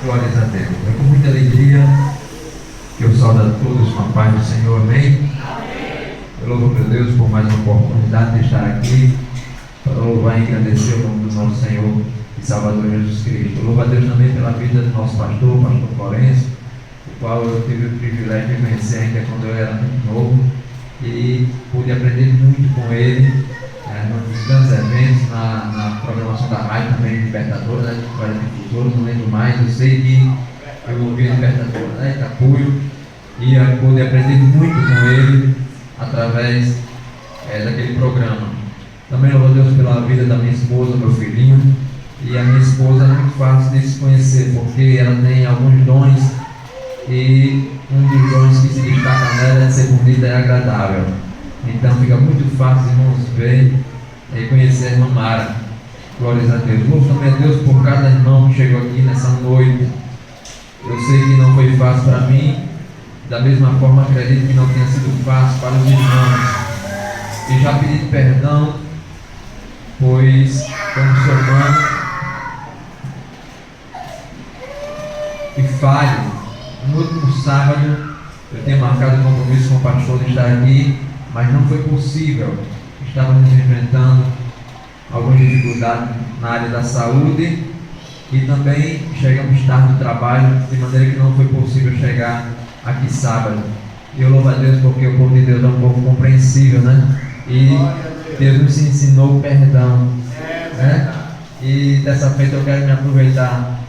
Glórias a Deus. É com muita alegria que eu saúdo a todos com a paz do Senhor. Amém? Eu louvo, meu Deus, por mais uma oportunidade de estar aqui para louvar e agradecer o nome do nosso Senhor e Salvador Jesus Cristo. Eu louvo a Deus também pela vida do nosso pastor Florencio, o qual eu tive o privilégio de conhecer ainda quando eu era muito novo e pude aprender muito com ele nos grandes eventos, na programação da rádio também, Libertadora, Difusora, não lembro mais. Eu sei que eu ouvi a Libertadora, Itapuio, e eu pude aprender muito com ele através daquele programa. Também louvo a Deus pela vida da minha esposa, meu filhinho. E a minha esposa é muito fácil de se conhecer, porque ela tem alguns dons, e um dos dons que se destaca nela é de ser bonita e agradável. Então fica muito fácil, irmãos, ver e conhecer a irmã Mara. Glórias a Deus. Louvo também a Deus por cada irmão que chegou aqui nessa noite. Eu sei que não foi fácil para mim, da mesma forma acredito que não tenha sido fácil para os irmãos. E já pedi perdão, pois como ser humano e falho. No último sábado eu tinha marcado um compromisso com o pastor de estar aqui, mas não foi possível. Estávamos enfrentando algumas dificuldades na área da saúde e também chegamos tarde do trabalho, de maneira que não foi possível chegar aqui sábado. E eu louvo a Deus porque o povo de Deus é um povo compreensível, né? E Deus nos ensinou o perdão, né? E dessa feita eu quero me aproveitar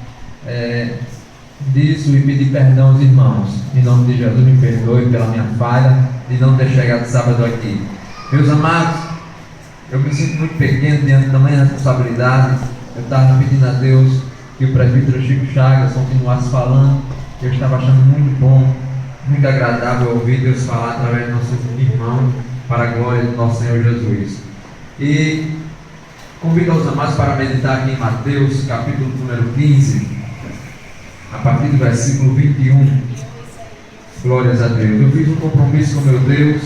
disso e pedir perdão aos irmãos. Em nome de Jesus, me perdoe pela minha falha de não ter chegado sábado aqui. Meus amados, eu me sinto muito pequeno diante da minha responsabilidade. Eu estava pedindo a Deus que o presbítero Chico Chagas continuasse falando. Eu estava achando muito bom, muito agradável ouvir Deus falar através do nosso irmão, para a glória do nosso Senhor Jesus. E convido aos amados para meditar aqui em Mateus, capítulo número 15, a partir do versículo 21. Glórias a Deus. Eu fiz um compromisso com meu Deus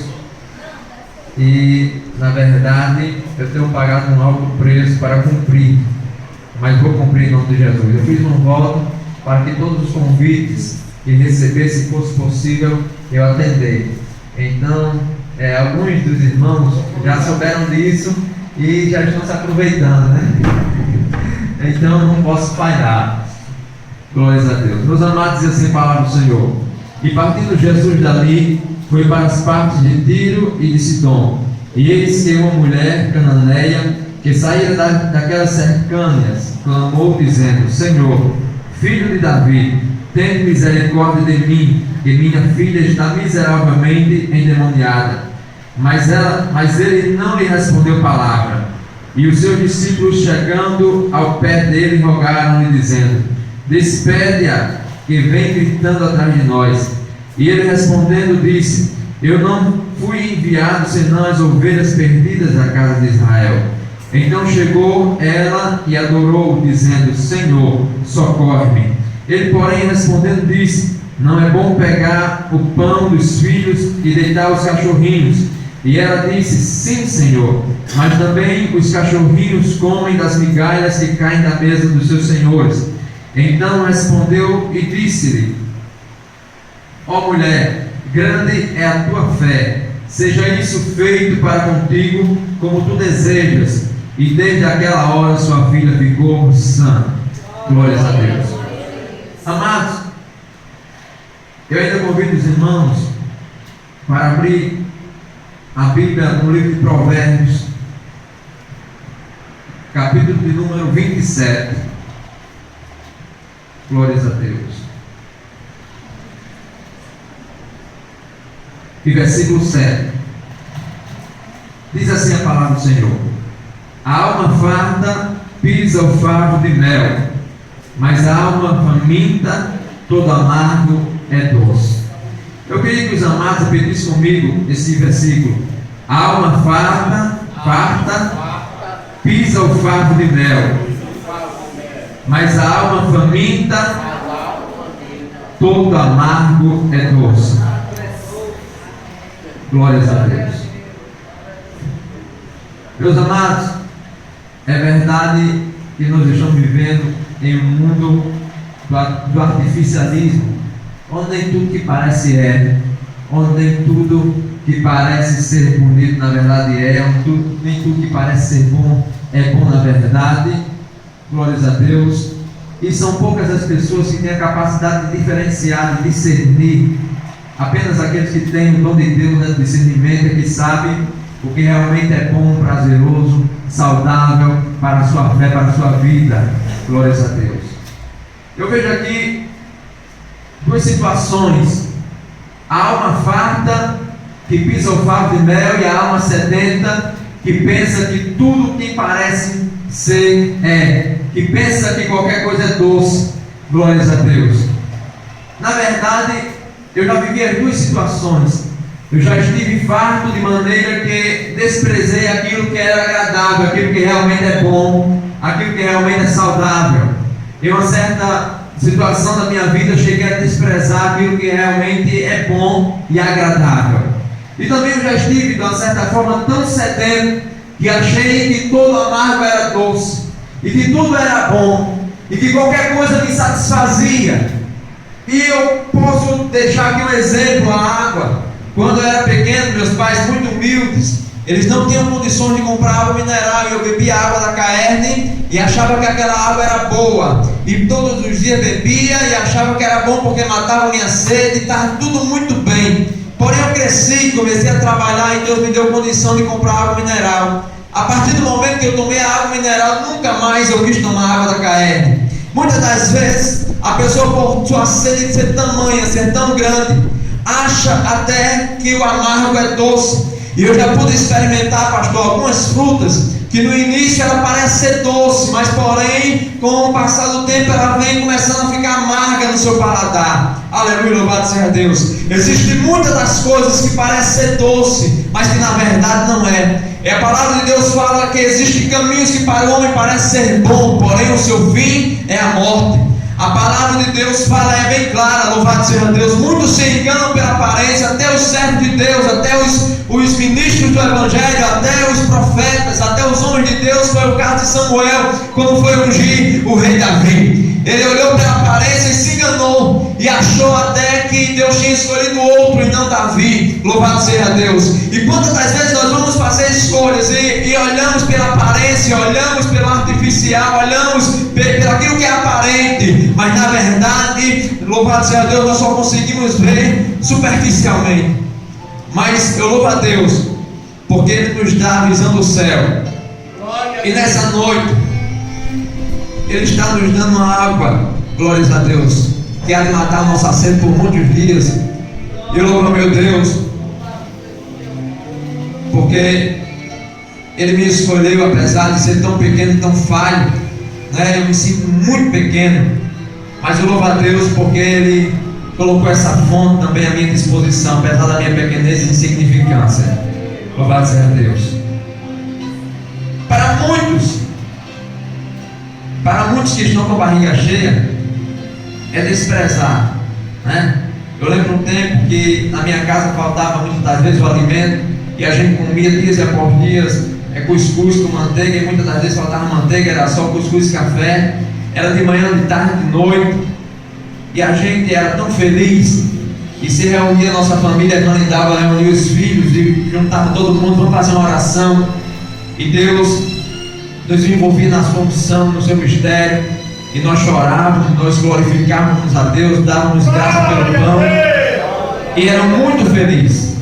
e, na verdade, eu tenho pagado um alto preço para cumprir, mas vou cumprir em nome de Jesus. Eu fiz um voto para que todos os convites que recebesse, se fosse possível, eu atender. Então, alguns dos irmãos já souberam disso e já estão se aproveitando, né? Então, eu não posso falhar. Glórias a Deus. Meus amados, diz assim a palavra do Senhor: e partindo Jesus dali, foi para as partes de Tiro e de Sidom. E eis que uma mulher cananeia, que saíra daquelas cercâneas, clamou dizendo: Senhor, filho de Davi, tem misericórdia de mim, que minha filha está miseravelmente endemoniada. Mas ele não lhe respondeu palavra. E os seus discípulos, chegando ao pé dele, rogaram-lhe, dizendo: despede-a, que vem gritando atrás de nós. E ele respondendo disse: eu não fui enviado senão as ovelhas perdidas da casa de Israel. Então chegou ela e adorou, dizendo: Senhor, socorre-me. Ele, porém, respondendo disse: não é bom pegar o pão dos filhos e deitar aos cachorrinhos. E ela disse: sim, Senhor, mas também os cachorrinhos comem das migalhas que caem da mesa dos seus senhores. Então respondeu e disse-lhe: ó mulher, grande é a tua fé, seja isso feito para contigo como tu desejas. E desde aquela hora sua filha ficou sã. Glórias a Deus. Amados, eu ainda convido os irmãos para abrir a Bíblia no livro de Provérbios, capítulo de número 27. Glórias a Deus. E versículo 7. Diz assim a palavra do Senhor: a alma farta pisa o favo de mel, mas a alma faminta, todo amargo é doce. Eu queria que os amados repetissem comigo esse versículo: a alma farta pisa o favo de mel, mas a alma faminta, todo amargo é doce. Glórias a Deus. Meus amados, é verdade que nós estamos vivendo em um mundo do artificialismo, onde nem tudo que parece é, onde nem tudo que parece ser bonito na verdade é, onde nem tudo que parece ser bom é bom na verdade. Glórias a Deus. E são poucas as pessoas que têm a capacidade de diferenciar, de discernir. Apenas aqueles que têm o dom de Deus, né, discernimento, que sabem o que realmente é bom, prazeroso, saudável para a sua fé, para a sua vida. Glórias a Deus. Eu vejo aqui duas situações: a alma farta que pisa o favo de mel e a alma sedenta que pensa que tudo que parece ser é, que pensa que qualquer coisa é doce. Glórias a Deus. Na verdade, eu já vivi as duas situações. Eu já estive farto de maneira que desprezei aquilo que era agradável, aquilo que realmente é bom, aquilo que realmente é saudável. Em uma certa situação da minha vida, eu cheguei a desprezar aquilo que realmente é bom e agradável. E também eu já estive, de uma certa forma, tão sedento que achei que todo amargo era doce, e que tudo era bom, e que qualquer coisa me satisfazia. E eu posso deixar aqui um exemplo: a água. Quando eu era pequeno, meus pais muito humildes, eles não tinham condições de comprar água mineral, e eu bebia água da Caerne e achava que aquela água era boa, e todos os dias bebia e achava que era bom porque matava minha sede, e estava tudo muito bem. Porém eu cresci, comecei a trabalhar e Deus me deu condição de comprar água mineral. A partir do momento que eu tomei a água mineral, nunca mais eu quis tomar água da Caerne. Muitas das vezes a pessoa, por sua sede ser tamanha, ser tão grande, acha até que o amargo é doce. E eu já pude experimentar, pastor, algumas frutas que no início ela parece ser doce, mas porém, com o passar do tempo, ela vem começando a ficar amarga no seu paladar. Aleluia, louvado seja Deus. Existem muitas das coisas que parecem ser doce, mas que na verdade não é. E a palavra de Deus fala que existem caminhos que para o homem parecem ser bom, porém o seu fim é a morte. A palavra de Deus fala, é bem clara, louvado seja Deus. Muitos se enganam pela aparência, até os servos de Deus, até os ministros do Evangelho, até os profetas, até os homens de Deus. Foi o caso de Samuel, quando foi ungir o rei Davi. Ele olhou pela aparência e se enganou, e achou até que Deus tinha escolhido outro e não Davi. Louvado seja Deus. E quantas das vezes nós vamos fazer escolhas e olhamos pela aparência, olhamos pelo artificial, olhamos pelo aquilo que é aparente, mas na verdade, louvado seja Deus, nós só conseguimos ver superficialmente. Mas eu louvo a Deus, porque Ele nos dá a visão do céu. E nessa noite Ele está nos dando uma água, glórias a Deus, que há de matar a nossa sede por muitos dias. Eu louvo meu Deus, porque Ele me escolheu, apesar de ser tão pequeno, tão falho, né? Eu me sinto muito pequeno, mas eu louvo a Deus porque Ele colocou essa fonte também à minha disposição, apesar da minha pequenez e insignificância. Louvado seja Deus. Para muitos que estão com a barriga cheia, é desprezar, né? Eu lembro um tempo que na minha casa faltava muitas das vezes o alimento, e a gente comia dias e após dias, cuscuz com manteiga, e muitas das vezes faltava manteiga, era só cuscuz e café, era de manhã, de tarde, de noite, e a gente era tão feliz, e se reunia a nossa família, reunia os filhos, e juntava todo mundo, vamos fazer uma oração, e Deus nos envolvia na sua unção, no seu mistério, e nós chorávamos, nós glorificávamos a Deus, dávamos graça pelo pão, e eram muito felizes.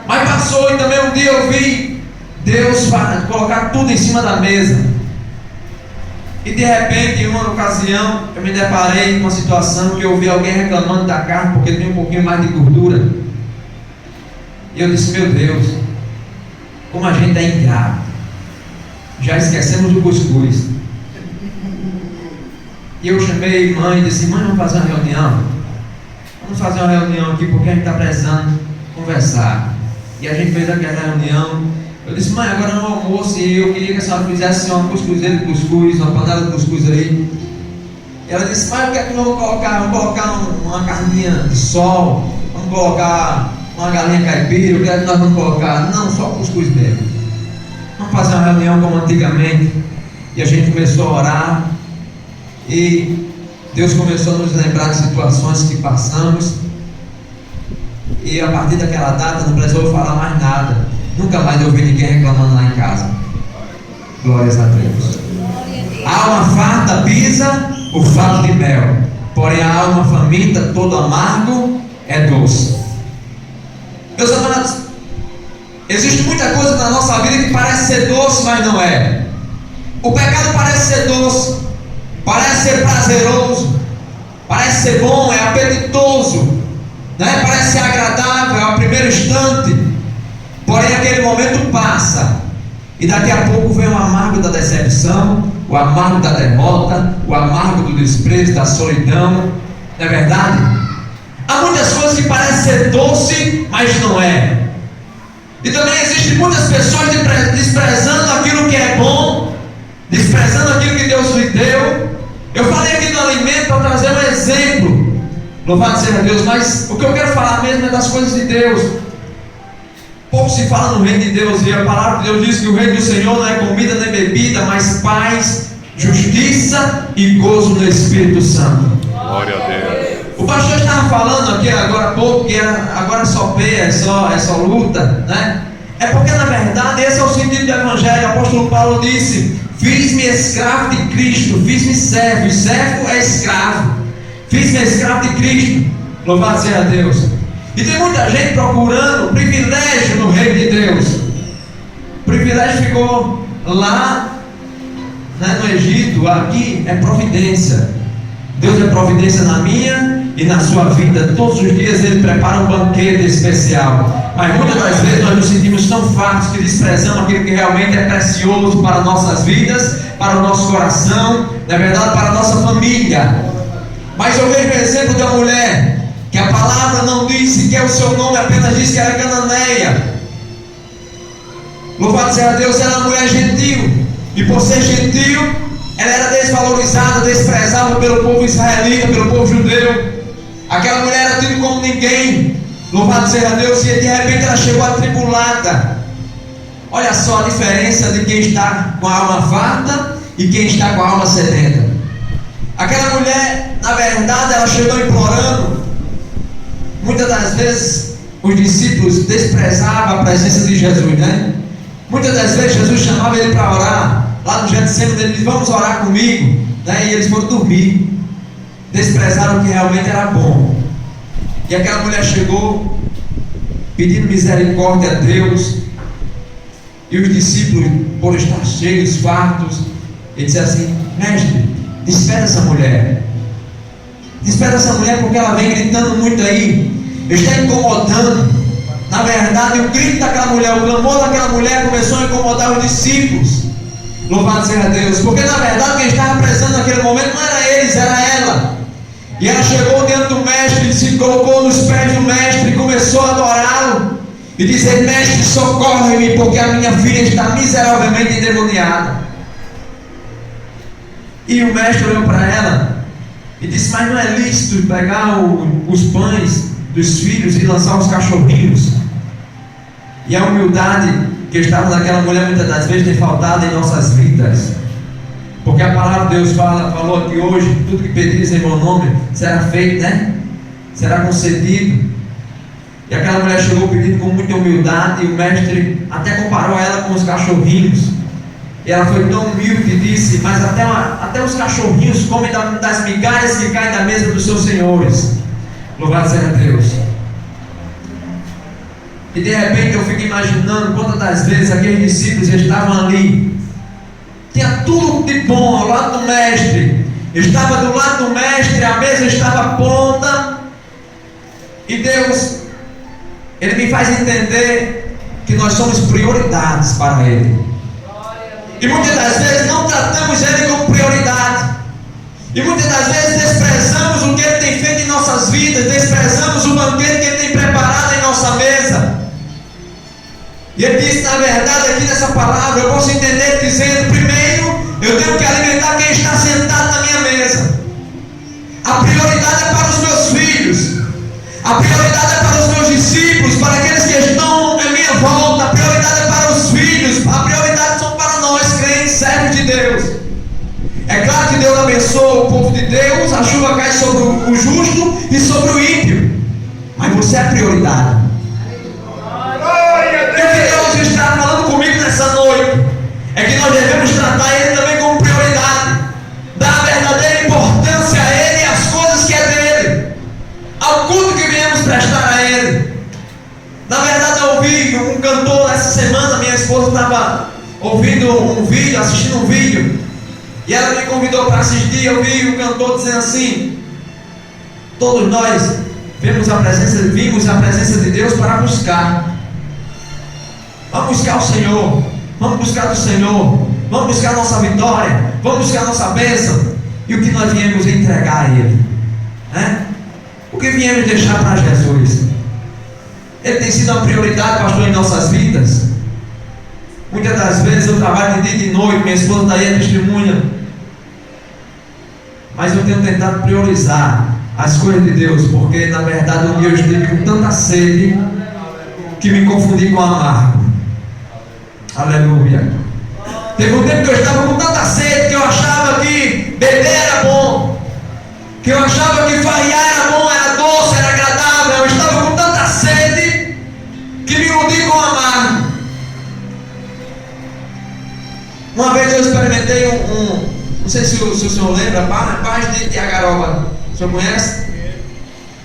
Mas passou, e também um dia eu vi Deus colocar tudo em cima da mesa, e de repente, em uma ocasião, eu me deparei com uma situação que eu ouvi alguém reclamando da carne porque tem um pouquinho mais de gordura, e eu disse: meu Deus, como a gente é ingrato, já esquecemos do cuscuz. E eu chamei mãe e disse: mãe, vamos fazer uma reunião? Vamos fazer uma reunião aqui porque a gente está precisando conversar. E a gente fez aquela reunião. Eu disse: mãe, agora no almoço, e eu queria que a senhora fizesse uma cuscuzeira de cuscuz, uma panela de cuscuz aí. E ela disse: mas o que é que nós vamos colocar? Vamos colocar uma carninha de sol, vamos colocar uma galinha caipira, o que é que nós vamos colocar? Não, só cuscuz mesmo. Vamos fazer uma reunião como antigamente. E a gente começou a orar, e Deus começou a nos lembrar de situações que passamos, e a partir daquela data não precisou falar mais nada. Nunca mais eu ouvi ninguém reclamando lá em casa. Glórias a Deus. A alma farta pisa o favo de mel, porém a alma faminta, todo amargo, é doce. Meus amados, existe muita coisa na nossa vida que parece ser doce, mas não é. O pecado parece ser doce, parece ser prazeroso, parece ser bom, é apetitoso, né? Parece ser agradável, é o primeiro instante, porém aquele momento passa, e daqui a pouco vem o amargo da decepção, o amargo da derrota, o amargo do desprezo, da solidão. Não é verdade? Há muitas coisas que parecem ser doce, mas não é. E também existem muitas pessoas desprezando aquilo que é bom, desprezando aquilo que Deus lhe deu. Eu falei aqui do alimento para trazer um exemplo, louvado seja Deus, mas o que eu quero falar mesmo é das coisas de Deus. Pouco se fala no reino de Deus, e a palavra de Deus diz que o reino do Senhor não é comida nem bebida, mas paz, justiça e gozo no Espírito Santo. Glória a Deus. O pastor estava falando aqui agora há pouco que agora é só peia, é só luta, né? É porque na verdade esse é o sentido do Evangelho. O apóstolo Paulo disse: fiz-me escravo de Cristo, fiz-me servo, e servo é escravo. Fiz-me escravo de Cristo, louvado seja Deus. E tem muita gente procurando privilégio no reino de Deus. O privilégio ficou lá, né, no Egito. Aqui é providência. Deus é providência na minha e na sua vida. Todos os dias Ele prepara um banquete especial. Mas muitas das vezes nós nos sentimos tão fracos que desprezamos aquilo que realmente é precioso para nossas vidas, para o nosso coração, na verdade para a nossa família. Mas eu vejo o exemplo de uma mulher que a palavra não disse que é o seu nome, apenas diz que era cananeia. Louvado seja Deus, ela era uma mulher gentil, e por ser gentil, ela era desvalorizada, desprezada pelo povo israelita, pelo povo judeu. Aquela mulher era tida como ninguém, louvado seja Deus, e de repente ela chegou atribulada. Olha só a diferença de quem está com a alma farta e quem está com a alma sedenta. Aquela mulher, na verdade, ela chegou implorando. Muitas das vezes os discípulos desprezavam a presença de Jesus, né? Muitas das vezes Jesus chamava ele para orar. Lá no Getsemane ele disse: vamos orar comigo, né? E eles foram dormir. Desprezaram o que realmente era bom. E aquela mulher chegou pedindo misericórdia a Deus. E os discípulos, por estar cheios, fartos, ele disse assim: mestre, despeda essa mulher. Despeda essa mulher porque ela vem gritando muito aí, está incomodando. Na verdade, o grito daquela mulher, o clamor daquela mulher começou a incomodar os discípulos. Louvado seja Deus, porque na verdade quem estava precisando naquele momento não era eles, era ela. E ela chegou diante do mestre, se colocou nos pés do mestre e começou a adorá-lo e dizer: mestre, socorre-me, porque a minha filha está miseravelmente endemoniada. E o mestre olhou para ela e disse: mas não é lícito pegar os pães dos filhos e lançar os cachorrinhos? E a humildade que estava naquela mulher muitas das vezes tem faltado em nossas vidas, porque a palavra de Deus falou aqui hoje: tudo que pedires em meu nome será feito, né? Será concedido. E aquela mulher chegou pedindo com muita humildade, e o mestre até comparou ela com os cachorrinhos. E ela foi tão humilde e disse: mas até os cachorrinhos comem das migalhas que caem da mesa dos seus senhores. Louvado seja Deus. E de repente eu fico imaginando quantas das vezes aqueles discípulos estavam ali, tinha tudo de bom ao lado do mestre, estava do lado do mestre, a mesa estava pronta, e Deus, Ele me faz entender que nós somos prioridades para Ele. E muitas das vezes não tratamos Ele como prioridade. E muitas das vezes desprezamos o que Ele tem feito em nossas vidas, desprezamos o banquete que Ele tem preparado em nossa mesa. E Ele disse, na verdade, aqui nessa palavra, eu posso entender dizendo: primeiro, eu tenho que alimentar quem está sentado na minha mesa. A prioridade é para os meus filhos, a prioridade é para os meus discípulos, para aqueles que estão em minha volta, a prioridade é para os filhos, a prioridade são para nós, crentes, servos de Deus. É claro que Deus abençoa o povo de Deus, a chuva ouvindo um vídeo, assistindo um vídeo, e ela me convidou para assistir. Eu vi o cantor dizendo assim: todos nós vimos a presença de Deus para buscar. Vamos buscar o Senhor, vamos buscar do Senhor, vamos buscar a nossa vitória, vamos buscar a nossa bênção. E o que nós viemos entregar a Ele, né? O que viemos deixar para Jesus? Ele tem sido uma prioridade, pastor, em nossas vidas. Muitas das vezes eu trabalho de dia e de noite, minha esposa daí é testemunha, mas eu tenho tentado priorizar as coisas de Deus, porque na verdade um dia eu estive com tanta sede que me confundi com amargo. Aleluia. Teve um tempo que eu estava com tanta sede que eu achava que beber era bom, que eu achava que farriar era bom, era doce, era agradável. Eu estava com tanta sede que me iludi com amargo. Uma vez eu experimentei não sei se o senhor lembra, paz de Agaroba. O senhor conhece?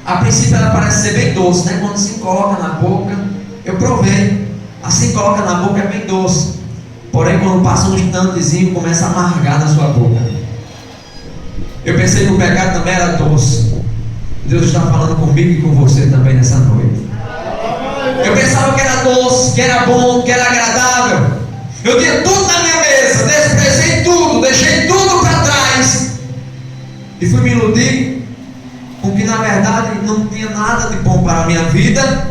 A princípio ela parece ser bem doce, né? Quando se coloca na boca, eu provei. Assim coloca na boca é bem doce. Porém, quando passa um instantezinho, começa a amargar na sua boca. Eu pensei que o pecado também era doce. Deus está falando comigo e com você também nessa noite. Eu pensava que era doce, que era bom, que era agradável. Eu tinha tudo na minha mesa, desprezei tudo, deixei tudo para trás e fui me iludir com que na verdade não tinha nada de bom para a minha vida.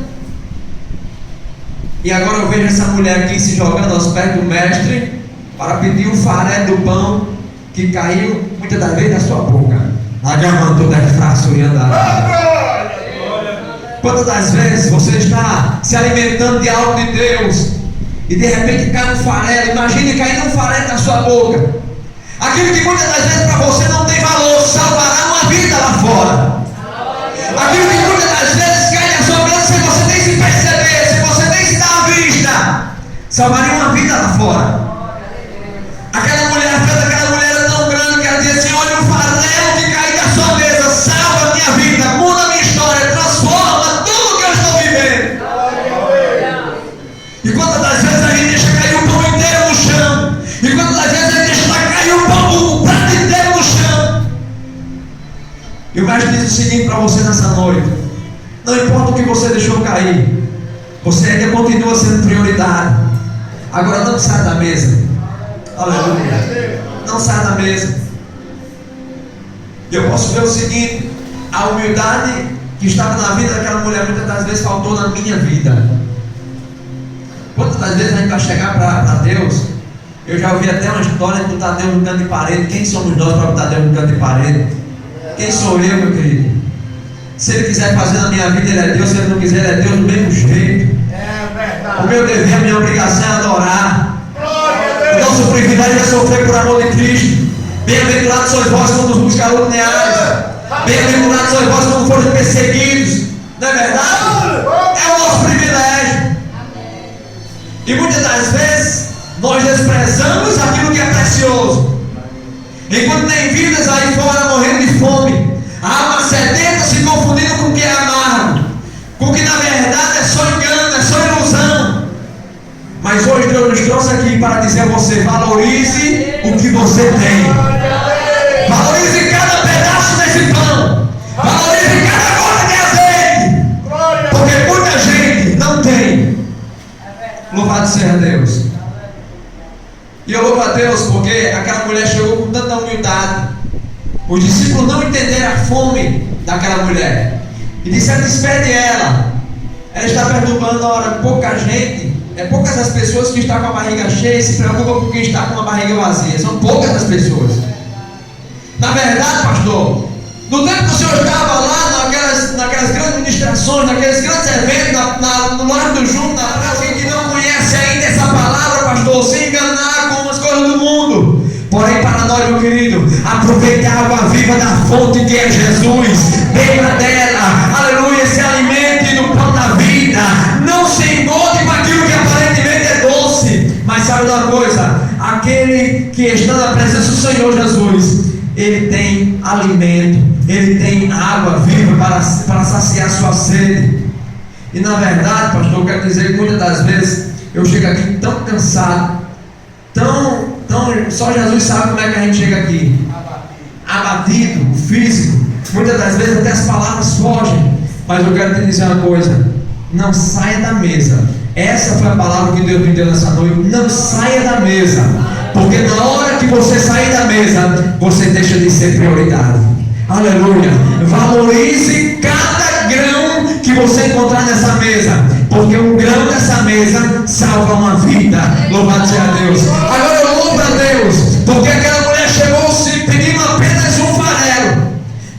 E agora eu vejo essa mulher aqui se jogando aos pés do mestre para pedir o farelo do pão que caiu muitas das vezes na sua boca. Agamantou da fração e andar. Quantas das vezes você está se alimentando de algo de Deus e de repente cai um farelo? Imagine cair um farelo na sua boca. Aquilo que muitas das vezes para você não tem valor, salvará uma vida lá fora. Aquilo que muitas das vezes cai na sua vida sem você nem se perceber, sem você nem se dar à vista, salvaria uma vida lá fora. Aquela mulher, a fé daquela mulher era tão grande que ela dizia assim: olha o farelo que cai da sua mesa, salva a minha vida, muda a minha história, transforma tudo que eu estou vivendo. E quantas das vezes a gente deixa cair o pão inteiro no chão? E quantas das vezes a gente deixa cair o prato inteiro no chão? E o mestre diz o seguinte para você nessa noite: não importa o que você deixou cair, você ainda continua sendo prioridade. Agora não sai da mesa. Aleluia. Não sai da mesa. E eu posso ver o seguinte: a humildade que estava na vida daquela mulher muitas das vezes faltou na minha vida. Quantas das vezes a gente vai chegar para Deus? Eu já ouvi até uma história de botar Deus no canto de parede. Quem somos nós para botar Deus no canto de parede? Quem sou eu, meu querido? Se Ele quiser fazer na minha vida, Ele é Deus. Se Ele não quiser, Ele é Deus do mesmo jeito. É verdade. O meu dever, a minha obrigação é adorar. O nosso privilégio é sofrer por amor de Cristo. Bem-aventurados sois vós quando os caluniais. Bem-aventurados sois vós quando forem perseguidos. Não é verdade? É o nosso privilégio. E muitas das vezes nós desprezamos aquilo que é precioso. Enquanto tem vidas aí fora morrendo de fome, a alma sedenta se confundindo com o que é amargo, com o que na verdade é só engano, é só ilusão. Mas hoje Deus nos trouxe aqui para dizer a você: valorize o que você tem. Valorize cada pedaço desse pão. Valorize cada gota de azeite. Porque muita gente não tem. Louvado seja Deus. E eu louvo a Deus porque aquela mulher chegou com tanta humildade. Os discípulos não entenderam a fome daquela mulher e disseram: despede ela. Ela está perturbando a hora. Pouca gente, poucas as pessoas que estão com a barriga cheia e se preocupam com quem está com a barriga vazia. São poucas as pessoas. Na verdade, pastor, no tempo que o senhor estava lá naquelas grandes ministrações, naqueles grandes eventos, no Lar do Junto, na praça, alguém que não conhece ainda essa palavra, pastor, se enganar com as coisas do mundo. Porém, para nós, meu querido, aproveite a água viva da fonte que é Jesus. Beba dela, aleluia, se alimente do pão da vida. Não se engole com aquilo que aparentemente é doce. Mas sabe uma coisa? Aquele que está na presença do Senhor Jesus, Ele tem alimento, Ele tem água viva para saciar sua sede. E na verdade, pastor, eu quero dizer que muitas das vezes eu chego aqui tão cansado, Então, só Jesus sabe como é que a gente chega aqui. Abatido, o físico. Muitas das vezes até as palavras fogem. Mas eu quero te dizer uma coisa: não saia da mesa. Essa foi a palavra que Deus me deu nessa noite. Não saia da mesa, porque na hora que você sair da mesa, você deixa de ser prioridade. Aleluia. Valorize cada grão que você encontrar nessa mesa, porque um grão dessa mesa salva uma vida. Louvado seja Deus. Agora eu louvo a Deus, porque aquela mulher chegou-se pedindo apenas um farelo.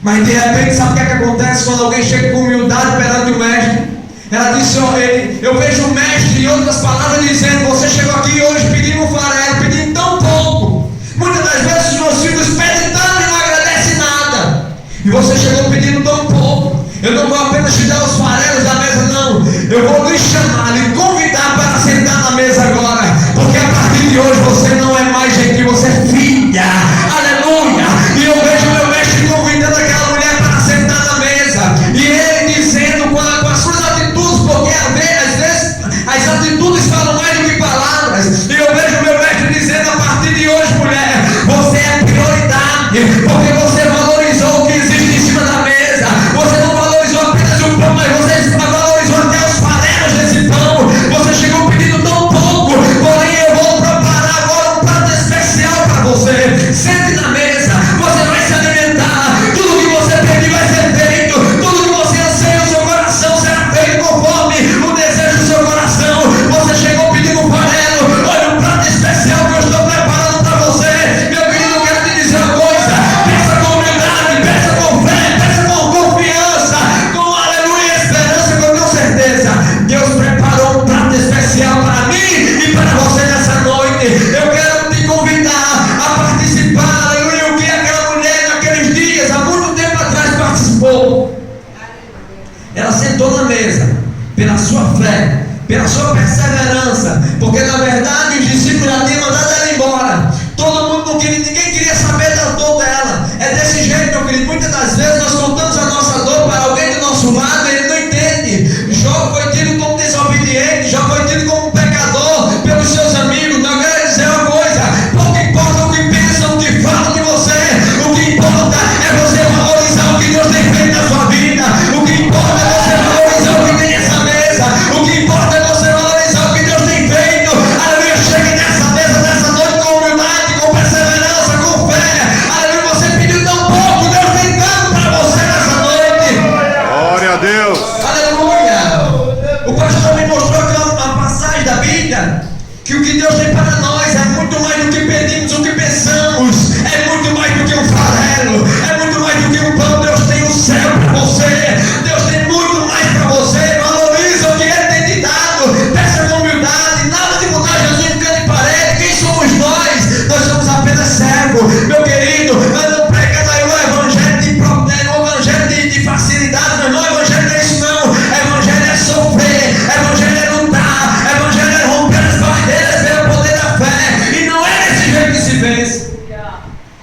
Mas de repente, sabe o que acontece quando alguém chega com humildade perante o mestre? Ela disse: eu vejo o mestre, em outras palavras, dizendo: você chegou aqui hoje pedindo um farelo, pedindo tão pouco. Muitas das vezes os meus filhos pedem tanto e não agradecem nada. E você chegou pedindo tão pouco. Eu não vou apenas te dar os farelos da mesa, não. Eu vou lhe chamar, lhe convidar para sentar na mesa agora. Porque a partir de hoje você não é mais gentil, você é filha. Aleluia. E eu vejo meu mestre convidando aquela mulher para sentar na mesa. E ele dizendo com as suas atitudes, porque às vezes as atitudes falam mais do que palavras. E eu vejo meu mestre dizendo: a partir de hoje, mulher, você é prioridade. Porque você valorizou o que existe em cima da mesa. Você não valorizou apenas o pão, mas você valorizou até os farelos desse pão. Você chegou pedindo tão pouco, porém eu vou preparar agora um prato especial para você. Sente na mesa, você vai se alimentar. Tudo que você pedir vai ser feito. Tudo que você anseia no seu coração será feito conforme o desejo do seu coração. Você chegou pedindo um farelo, olha um prato especial que eu estou preparando para você. Meu querido, eu quero te dizer uma coisa: peça com humildade, peça com fé, peça com confiança, com aleluia, esperança, que eu tenho certeza Deus preparou um prato especial para mim e para você nessa noite. Eu quero te convidar a participar, aleluia, o que aquela mulher naqueles dias, há muito tempo atrás, participou. Ela sentou na mesa pela sua fé, pela sua perseverança, porque na verdade os discípulos já tinham mandado ela embora. Todo mundo não queria, ninguém queria saber da dor dela. É desse jeito, meu querido. Muitas das vezes nós contamos a nossa dor para alguém do nosso lado e ele não entende. Jó foi tido como desobediente, Jó foi tido como pecador pelos seus amigos. Não quero dizer uma coisa: pouco importa o que pensam, o que falam de você. O que importa é você valorizar o que Deus tem feito na sua vida. O que importa é você valorizar o que tem nessa mesa. O que importa é você valorizar o que Deus tem feito. Aleluia, chegue nessa mesa, nessa noite, com humildade, com perseverança, com fé. Aleluia, você pediu tão pouco, Deus tem tanto para você nessa noite. Glória a Deus. Aleluia. O pastor me mostrou que é uma passagem da Bíblia, que o que Deus tem para nós é muito mais do que pedimos, o que pensamos. É muito mais do que um farelo, é muito mais do que um pão. Deus tem o céu para você. Deus tem muito mais para você. Valoriza o que Ele tem te dado. Peça com humildade, nada de botar Jesus em canto de parede. Quem somos nós? Nós somos apenas servos, meu querido. Nós não pregamos aí o evangelho de facilidade, meu irmão. Evangelho não é isso, não. Evangelho é sofrer, evangelho é lutar, evangelho é romper as barreiras pelo poder da fé. E não é desse jeito que se vence.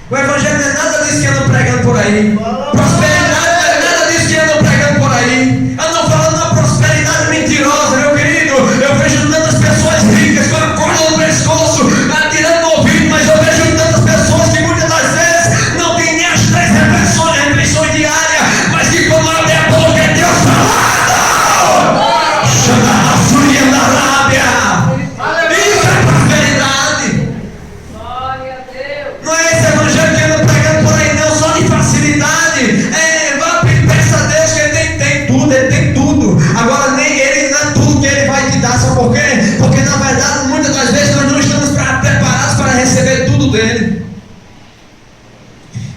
O evangelho não é nada disso que andam pregando por aí. Prosperidade não é nada disso que andam pregando por aí. Andam falando uma prosperidade mentirosa, meu querido. Eu vejo tantas pessoas ricas com a corda no pescoço, atirando no ouvido, mas eu vejo tantas pessoas que muitas das vezes não tem nem as 3 refeições diárias, mas que quando abre a boca é Deus falando. Chama a fúria da lábia. Isso é prosperidade. Não é esse evangelho que anda pregando por aí, não, só de facilidade. Peça a Deus que Ele tem tudo, Ele tem tudo. Agora nem Ele não é tudo que Ele vai te dar, sabe por quê? Porque na verdade muitas das vezes nós não estamos preparados para receber tudo dEle.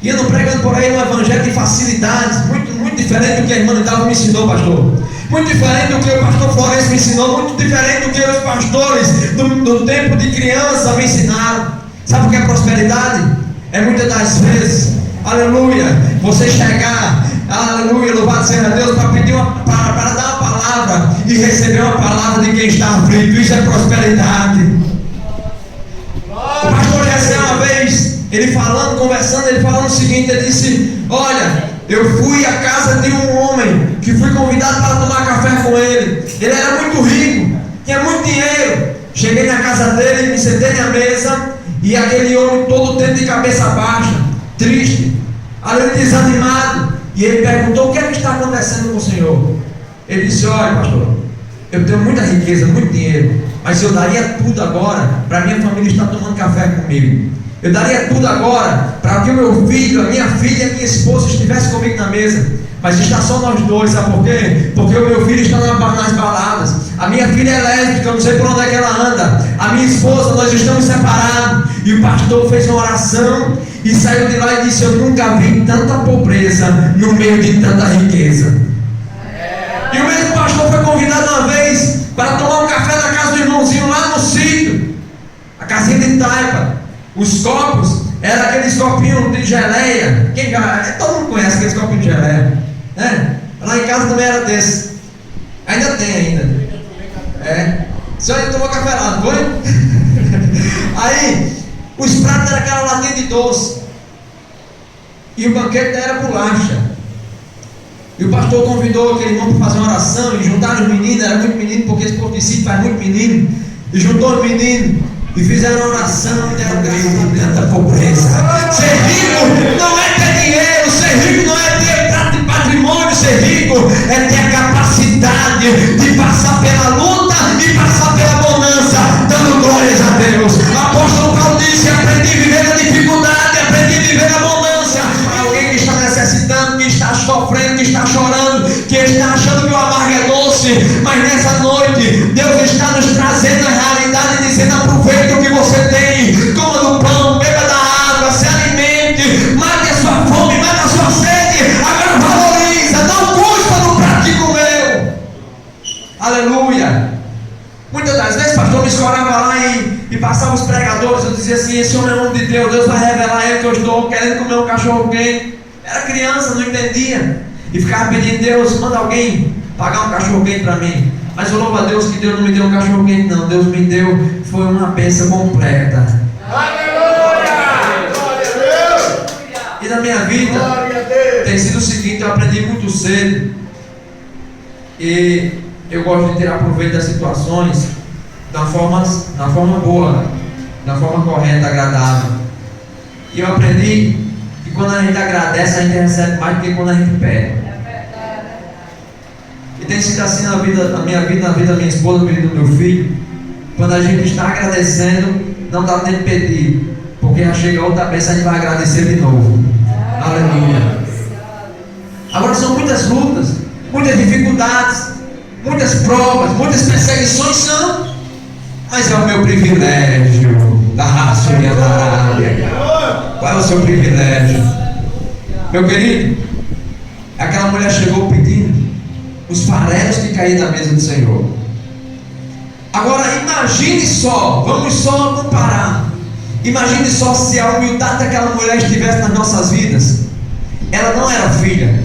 E andam pregando por aí um evangelho de facilidades, muito diferente do que a irmã Dalva me ensinou, pastor. Muito diferente do que o pastor Florencio me ensinou, muito diferente do que os pastores do tempo de criança me ensinaram. Sabe o que é prosperidade? É muitas das vezes, aleluia, você chegar, aleluia, louvado seja Deus, para pedir para dar uma palavra e receber uma palavra de quem está aflito. Isso é prosperidade. O pastor Jessé uma vez, ele falando, conversando, ele falando o seguinte, ele disse: olha, eu fui à casa de um homem que fui convidado para tomar café com ele. Ele era muito rico, tinha muito dinheiro. Cheguei na casa dele, me sentei na mesa, e aquele homem todo o tempo de cabeça baixa, triste, ali desanimado. E ele perguntou: o que é que está acontecendo com o senhor? Ele disse: olha, pastor, eu tenho muita riqueza, muito dinheiro, mas eu daria tudo agora para minha família estar tomando café comigo. Eu daria tudo agora para que o meu filho, a minha filha e a minha esposa estivessem comigo na mesa. Mas está só nós dois, sabe por quê? Porque o meu filho está nas baladas. A minha filha é lésbica, eu não sei por onde é que ela anda. A minha esposa, nós estamos separados. E o pastor fez uma oração e saiu de lá e disse: eu nunca vi tanta pobreza no meio de tanta riqueza. E o mesmo pastor foi convidado uma vez para tomar um café na casa do irmãozinho lá no sítio, a casinha de taipa. Os copos eram aqueles copinhos de geleia. Todo mundo conhece aqueles copinhos de geleia, né? Lá em casa também era desse. Ainda tem ainda. O senhor tomou café lá, não foi? Aí os pratos eram aquela latinha de doce e o banquete era bolacha. E o pastor convidou aquele irmão para fazer uma oração e juntaram os meninos. Era muito menino, porque esse povo de sítio faz muito menino. E juntou os meninos e fizeram uma oração e deram graças a tanta pobreza. Ser rico não é ter dinheiro, ser rico não é ter patrimônio, ser rico é ter a capacidade de passar pela luta e passar pela bonança, dando glórias a Deus. O apóstolo Paulo disse: aprendi a viver na dificuldade, aprendi a viver na bonança. Alguém que está necessitando, que está sofrendo, que está chorando, que está achando que o amargo é doce, mas nessa noite Deus está nos trazendo a realidade, dizendo: aproveite o que você tem, coma do pão, beba da água, se alimente, mate a sua fome, mate a sua sede, agora valoriza, não custa no prato de comer. Aleluia. Muitas das vezes, pastor, me escorava lá e passava os pregadores. Eu dizia assim: esse homem é homem de Deus, Deus vai revelar a ele que eu estou querendo comer um cachorro quente. Era criança, não entendia, e ficava pedindo: Deus, manda alguém pagar um cachorro quente para mim. Mas eu louvo a Deus que Deus não me deu um cachorro quente, não. Deus me deu, foi uma bênção completa. Aleluia! Glória a Deus! E na minha vida tem sido o seguinte: eu aprendi muito cedo, e eu gosto de tirar proveito das situações da forma boa, da forma correta, agradável. E eu aprendi que quando a gente agradece, a gente recebe mais do que quando a gente pede. E tem sido assim na minha vida, na vida da minha esposa, na vida do meu filho. Quando a gente está agradecendo, não dá tempo de pedir, porque já chega outra vez, a gente vai agradecer de novo. Aleluia. Agora são muitas lutas, muitas dificuldades, muitas provas, muitas perseguições são, mas é o meu privilégio da raça e da área. Qual é o seu privilégio? Meu querido, aquela mulher chegou pedindo os farelos que caíram da mesa do Senhor. Agora imagine só, vamos só comparar. Imagine só se a humildade daquela mulher estivesse nas nossas vidas. Ela não era filha,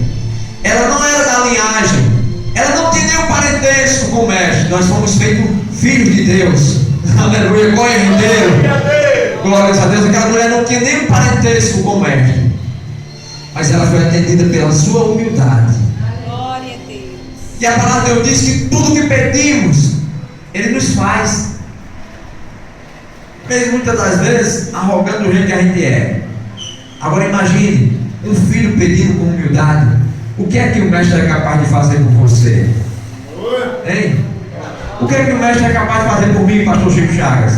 ela não era da linhagem, ela não tinha nenhum parentesco com o mestre. Nós fomos feitos filhos de Deus. Aleluia, glória a Deus. Glórias a Deus. Aquela mulher não tinha nenhum parentesco com o mestre, mas ela foi atendida pela sua humildade. Glória a Deus. E a palavra de Deus diz que tudo que pedimos, Ele nos faz. Mesmo muitas das vezes arrogando do jeito que a gente é. Agora imagine um filho pedindo com humildade. O que é que o mestre é capaz de fazer por você? Hein? O que é que o mestre é capaz de fazer por mim, pastor Chico Chagas?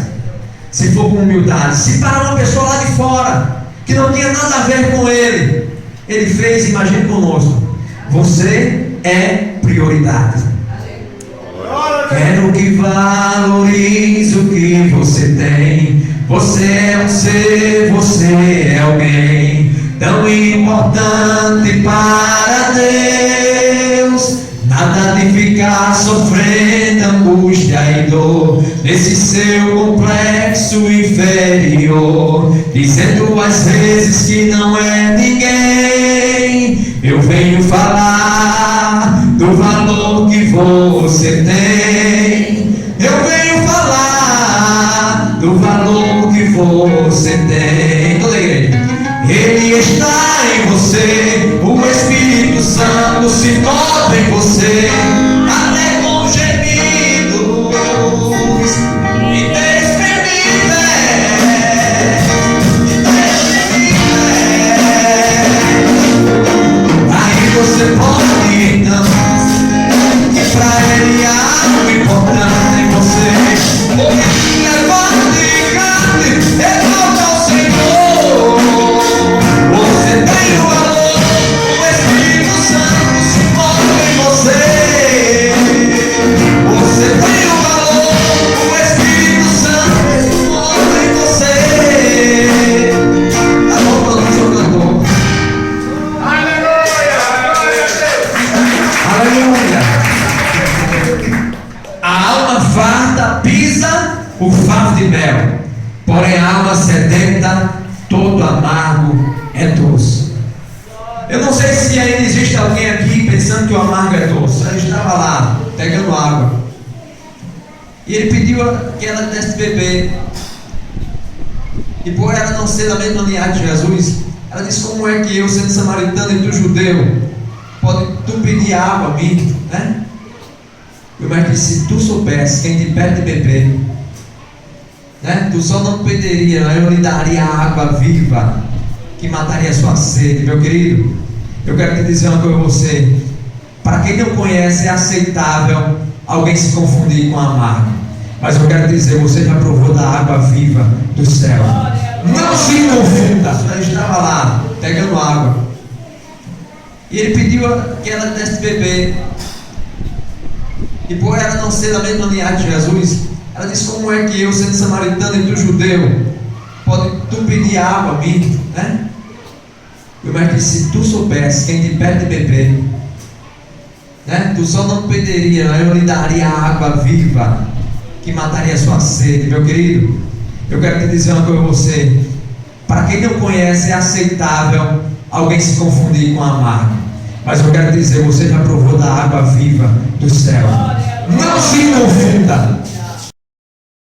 Se for com humildade. Se para uma pessoa lá de fora, que não tinha nada a ver com ele, ele fez, imagine conosco. Você é prioridade. Quero que valorize o que você tem. Você é um ser, você é alguém tão importante para Deus. Nada de ficar sofrendo angústia e dor nesse seu complexo inferior, dizendo às vezes que não é ninguém. Eu venho falar do valor que você tem. Eu venho falar do valor que você tem. Toda a igreja. Ele está em você, o Espírito Santo se move em você, até com gemidos. alma farta pisa o favo de mel, porém a alma sedenta, todo amargo é doce. Eu não sei se ainda existe alguém aqui pensando que o amargo é doce. Ele estava lá, pegando água, e ele pediu que ela desse beber. E por ela não ser da mesma linhagem de Jesus, ela disse: como é que eu, sendo samaritano e tu judeu, pode tu pedir água a mim, né? E o mestre disse: se tu soubesse quem te pede beber, né? Tu só não pediria, eu lhe daria a água viva que mataria a sua sede. Meu querido, eu quero te dizer uma coisa a você. Para quem não conhece, é aceitável alguém se confundir com amargo, mas eu quero dizer, você já provou da água viva do céu. Não se confunda. Ele estava lá, pegando água, e ele pediu que ela desse beber. E por ela não ser da mesma linhagem de Jesus, ela disse: como é que eu, sendo samaritano e tu judeu, pode tu pedir água a mim, né? E o mestre disse: se tu soubesse quem te pede beber, né? Tu só não pediria, eu lhe daria a água viva que mataria a sua sede. Meu querido, eu quero te dizer uma coisa a você. Para quem não conhece, é aceitável alguém se confundir com amargo, mas eu quero dizer, você já provou da água viva do céu. Não se confunda.